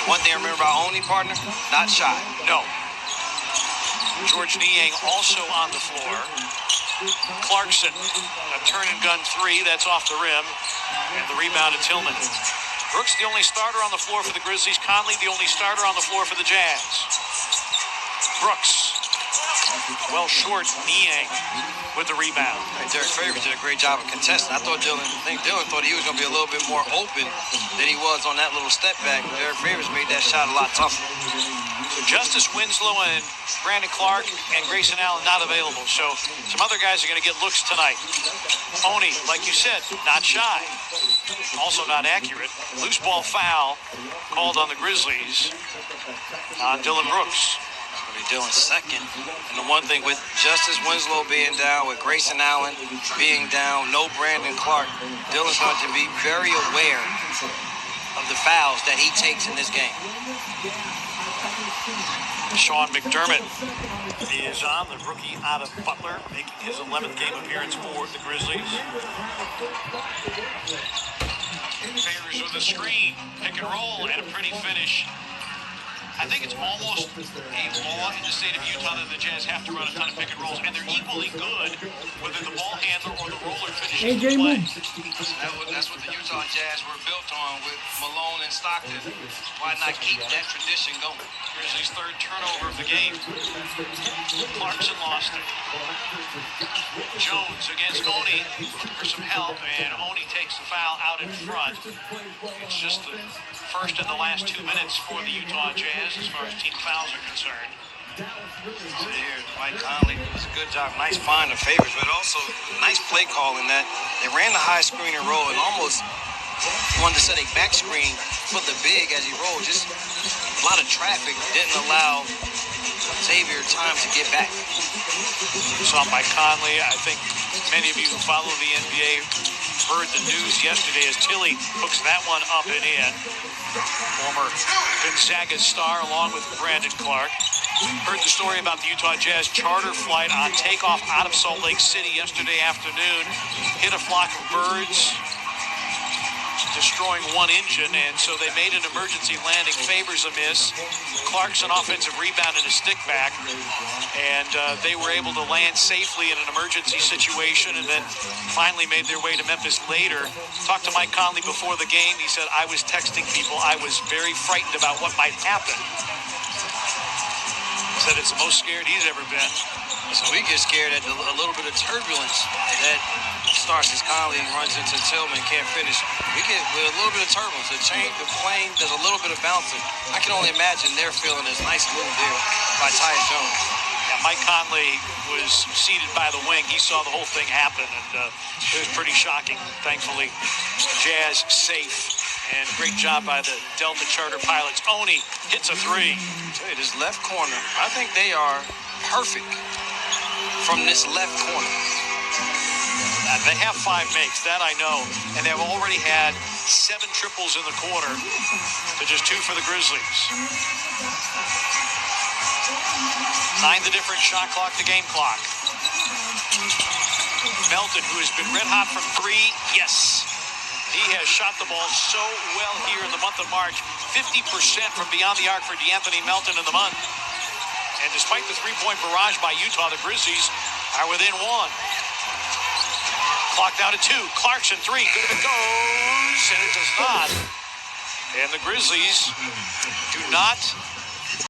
One thing I remember about Oni, partner, not shy. No. George Niang also on the floor. Clarkson, a turn and gun three, that's off the rim. And the rebound to Tillman. Brooks, the only starter on the floor for the Grizzlies. Conley, the only starter on the floor for the Jazz. Brooks, well short, Niang with the rebound. Derek Favors did a great job of contesting. I think Dylan thought he was going to be a little bit more open than he was on that little step back. Derek Favors made that shot a lot tougher. So Justice Winslow and Brandon Clark and Grayson Allen not available. So some other guys are going to get looks tonight. Oni, like you said, not shy. Also not accurate. Loose ball foul called on the Grizzlies on Dylan Brooks. Dylan second. And the one thing with Justice Winslow being down, with Grayson Allen being down, no Brandon Clark, Dylan's going to be very aware of the fouls that he takes in this game. Sean McDermott is on, the rookie out of Butler, making his 11th game appearance for the Grizzlies. Favors with a screen, pick and roll, and a pretty finish. I think it's almost a law in the state of Utah that the Jazz have to run a ton of pick and rolls, and they're equally good whether the ball handler or the roller finishes the play. That's what the Utah Jazz were built on with Malone and Stockton. Why not keep that tradition going? Grizzlies' third turnover of the game. Clarkson lost it. Jones against Oni for some help, and Oni takes the foul out in front. It's just the first in the last 2 minutes for the Utah Jazz as far as team fouls are concerned. So here, Mike Conley does a good job. Nice find of Favors, but also nice play call in that they ran the high screen and roll and almost wanted to set a back screen for the big as he rolled. Just a lot of traffic didn't allow Xavier time to get back. Saw Mike Conley. I think many of you who follow the NBA heard the news yesterday as Tilly hooks that one up and in. Former Gonzaga star along with Brandon Clark. Heard the story about the Utah Jazz charter flight on takeoff out of Salt Lake City yesterday afternoon. Hit a flock of birds, destroying one engine, and so they made an emergency landing. Favors a miss. Clarkson offensive rebound and a stick back, and they were able to land safely in an emergency situation and then finally made their way to Memphis later. Talked to Mike Conley before the game. He said, I was texting people. I was very frightened about what might happen. Said it's the most scared he's ever been. So we get scared at a little bit of turbulence that starts as Conley runs into Tillman, can't finish. We get with a little bit of turbulence. The plane does a little bit of bouncing. I can only imagine they're feeling this nice move there by Tyus Jones. Yeah, Mike Conley was seated by the wing. He saw the whole thing happen, and it was pretty shocking. Thankfully, Jazz safe. And great job by the Delta Charter pilots. Oni hits a three. Hey, this left corner, I think they are perfect from this left corner. They have 5 makes, that I know. And they've already had 7 triples in the quarter to just 2 for the Grizzlies. 9 the difference, shot clock to game clock. Melton, who has been red hot from 3, yes. He has shot the ball so well here in the month of March. 50% from beyond the arc for DeAnthony Melton in the month. And despite the 3-point barrage by Utah, the Grizzlies are within 1. Clock down to 2. Clarkson 3. Good if it goes. And it does not. And the Grizzlies do not